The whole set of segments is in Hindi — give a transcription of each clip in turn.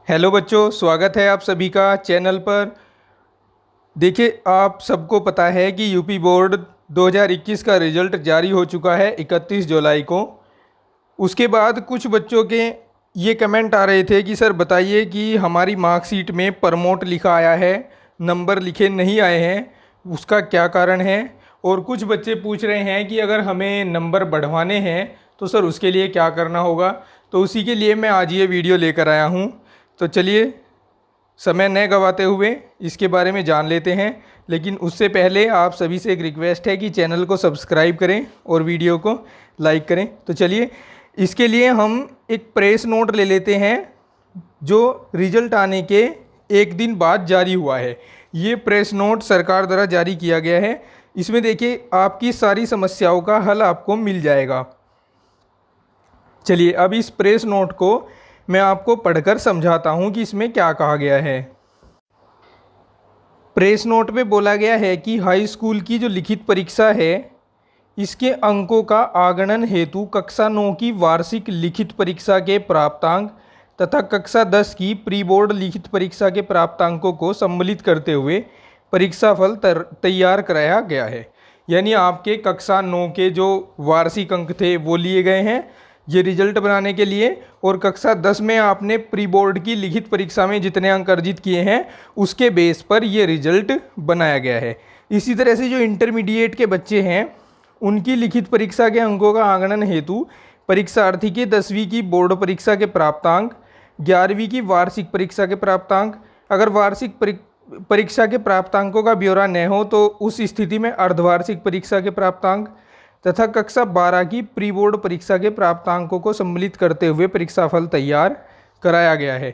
हेलो बच्चों, स्वागत है आप सभी का चैनल पर। देखिए, आप सबको पता है कि यूपी बोर्ड 2021 का रिज़ल्ट जारी हो चुका है 31 जुलाई को। उसके बाद कुछ बच्चों के ये कमेंट आ रहे थे कि सर बताइए कि हमारी मार्कशीट में प्रमोट लिखा आया है, नंबर लिखे नहीं आए हैं, उसका क्या कारण है। और कुछ बच्चे पूछ रहे हैं कि अगर हमें नंबर बढ़वाने हैं तो सर उसके लिए क्या करना होगा। तो उसी के लिए मैं आज ये वीडियो लेकर आया हूँ। तो चलिए, समय न गंवाते हुए इसके बारे में जान लेते हैं। लेकिन उससे पहले आप सभी से एक रिक्वेस्ट है कि चैनल को सब्सक्राइब करें और वीडियो को लाइक करें। तो चलिए, इसके लिए हम एक प्रेस नोट ले लेते हैं जो रिजल्ट आने के एक दिन बाद जारी हुआ है। ये प्रेस नोट सरकार द्वारा जारी किया गया है। इसमें देखिए, आपकी सारी समस्याओं का हल आपको मिल जाएगा। चलिए, अब इस प्रेस नोट को मैं आपको पढ़कर समझाता हूं कि इसमें क्या कहा गया है। प्रेस नोट में बोला गया है कि हाई स्कूल की जो लिखित परीक्षा है, इसके अंकों का आगणन हेतु कक्षा 9 की वार्षिक लिखित परीक्षा के प्राप्तांक तथा कक्षा 10 की प्री बोर्ड लिखित परीक्षा के प्राप्तांकों को सम्मिलित करते हुए परीक्षाफल तैयार कराया गया है। यानी आपके कक्षा 9 के जो वार्षिक अंक थे वो लिए गए हैं ये रिजल्ट बनाने के लिए, और कक्षा 10 में आपने प्री बोर्ड की लिखित परीक्षा में जितने अंक अर्जित किए हैं उसके बेस पर ये रिजल्ट बनाया गया है। इसी तरह से जो इंटरमीडिएट के बच्चे हैं उनकी लिखित परीक्षा के अंकों का आगणन हेतु परीक्षार्थी के 10वीं की बोर्ड परीक्षा के प्राप्तांक, 11वीं की वार्षिक परीक्षा के प्राप्तांक, अगर वार्षिक परीक्षा के प्राप्तांकों का ब्यौरा न हो तो उस स्थिति में अर्धवार्षिक परीक्षा के प्राप्तांक तथा कक्षा 12 की प्री बोर्ड परीक्षा के प्राप्तांकों को सम्मिलित करते हुए परीक्षाफल तैयार कराया गया है।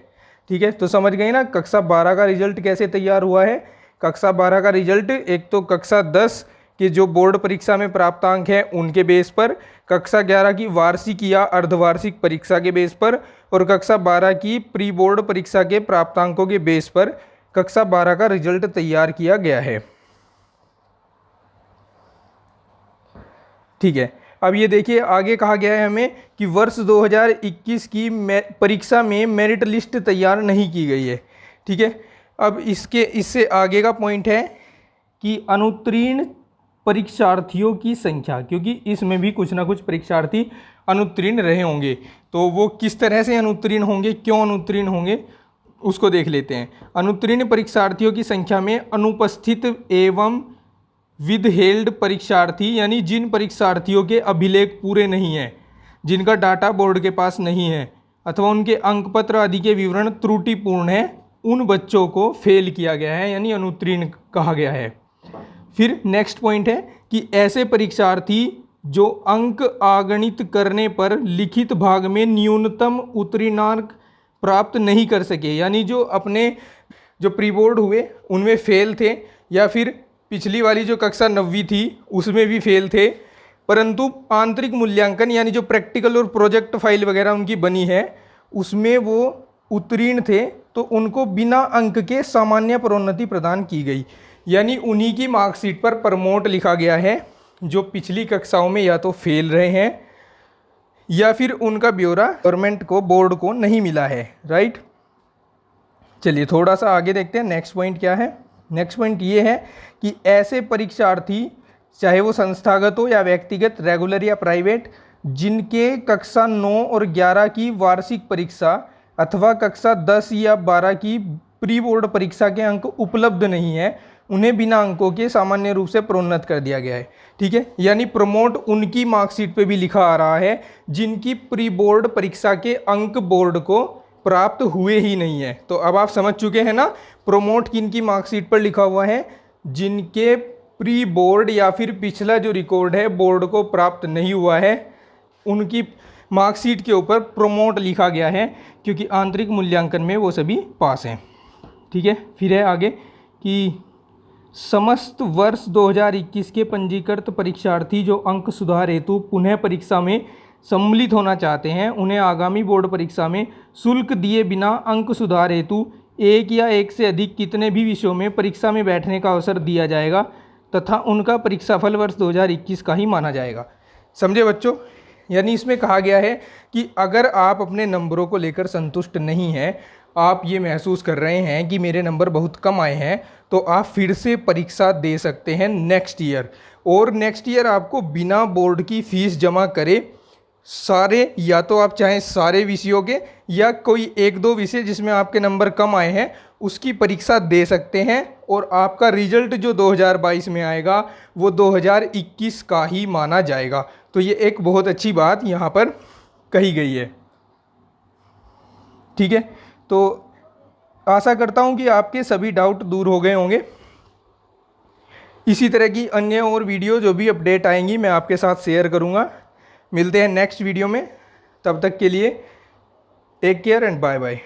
ठीक है, तो समझ गए ना कक्षा 12 का रिजल्ट कैसे तैयार हुआ है। कक्षा 12 का रिजल्ट एक तो कक्षा 10 के जो बोर्ड परीक्षा में प्राप्तांक है उनके बेस पर, कक्षा 11 की वार्षिक या अर्धवार्षिक परीक्षा के बेस पर, और कक्षा 12 की प्री बोर्ड परीक्षा के प्राप्तांकों के बेस पर कक्षा 12 का रिजल्ट तैयार किया गया है। ठीक है, अब ये देखिए आगे कहा गया है हमें कि वर्ष 2021 की परीक्षा में मेरिट लिस्ट तैयार नहीं की गई है। ठीक है, अब इससे आगे का पॉइंट है कि अनुत्तीर्ण परीक्षार्थियों की संख्या, क्योंकि इसमें भी कुछ ना कुछ परीक्षार्थी अनुत्तीर्ण रहे होंगे, तो वो किस तरह से अनुत्तीर्ण होंगे, क्यों अनुत्तीर्ण होंगे, उसको देख लेते हैं। अनुत्तीर्ण परीक्षार्थियों की संख्या में अनुपस्थित एवं विदहेल्ड परीक्षार्थी, यानी जिन परीक्षार्थियों के अभिलेख पूरे नहीं हैं, जिनका डाटा बोर्ड के पास नहीं है अथवा उनके अंक पत्र आदि के विवरण त्रुटिपूर्ण है, उन बच्चों को फेल किया गया है, यानी अनुत्तीर्ण कहा गया है। फिर नेक्स्ट पॉइंट है कि ऐसे परीक्षार्थी जो अंक आगणित करने पर लिखित भाग में न्यूनतम उत्तीर्णांक प्राप्त नहीं कर सके, यानी जो अपने जो प्री बोर्ड हुए उनमें फेल थे, या फिर पिछली वाली जो कक्षा 9वीं थी उसमें भी फेल थे, परंतु आंतरिक मूल्यांकन यानी जो प्रैक्टिकल और प्रोजेक्ट फाइल वगैरह उनकी बनी है उसमें वो उत्तीर्ण थे, तो उनको बिना अंक के सामान्य प्रोन्नति प्रदान की गई। यानी उन्हीं की मार्कशीट पर प्रमोट लिखा गया है जो पिछली कक्षाओं में या तो फेल रहे हैं या फिर उनका ब्यौरा गवर्नमेंट को, बोर्ड को नहीं मिला है। राइट, चलिए थोड़ा सा आगे देखते हैं नेक्स्ट पॉइंट क्या है। नेक्स्ट पॉइंट ये है कि ऐसे परीक्षार्थी, चाहे वो संस्थागत हो या व्यक्तिगत, रेगुलर या प्राइवेट, जिनके कक्षा 9 और 11 की वार्षिक परीक्षा अथवा कक्षा 10 या 12 की प्री बोर्ड परीक्षा के अंक उपलब्ध नहीं है, उन्हें बिना अंकों के सामान्य रूप से प्रोन्नत कर दिया गया है। ठीक है, यानी प्रमोट उनकी मार्कशीट पे भी लिखा आ रहा है जिनकी प्री बोर्ड परीक्षा के अंक बोर्ड को प्राप्त हुए ही नहीं है। तो अब आप समझ चुके हैं ना प्रोमोट किनकी मार्कशीट पर लिखा हुआ है, जिनके प्री बोर्ड या फिर पिछला जो रिकॉर्ड है बोर्ड को प्राप्त नहीं हुआ है, उनकी मार्कशीट के ऊपर प्रोमोट लिखा गया है, क्योंकि आंतरिक मूल्यांकन में वो सभी पास हैं। ठीक है, फिर है आगे कि समस्त वर्ष 2021 के पंजीकृत परीक्षार्थी जो अंक सुधार हेतु पुनः परीक्षा में सम्मिलित होना चाहते हैं, उन्हें आगामी बोर्ड परीक्षा में शुल्क दिए बिना अंक सुधार हेतु एक या एक से अधिक कितने भी विषयों में परीक्षा में बैठने का अवसर दिया जाएगा तथा उनका परीक्षाफल वर्ष 2021 का ही माना जाएगा। समझे बच्चों, यानी इसमें कहा गया है कि अगर आप अपने नंबरों को लेकर संतुष्ट नहीं हैं, आप ये महसूस कर रहे हैं कि मेरे नंबर बहुत कम आए हैं, तो आप फिर से परीक्षा दे सकते हैं नेक्स्ट ईयर। और नेक्स्ट ईयर आपको बिना बोर्ड की फ़ीस जमा करे सारे, या तो आप चाहें सारे विषयों के या कोई एक दो विषय जिसमें आपके नंबर कम आए हैं उसकी परीक्षा दे सकते हैं, और आपका रिजल्ट जो 2022 में आएगा वो 2021 का ही माना जाएगा। तो ये एक बहुत अच्छी बात यहाँ पर कही गई है। ठीक है, तो आशा करता हूँ कि आपके सभी डाउट दूर हो गए होंगे। इसी तरह की अन्य और वीडियो जो भी अपडेट आएंगी मैं आपके साथ शेयर करूँगा। मिलते हैं नेक्स्ट वीडियो में, तब तक के लिए take care and bye bye.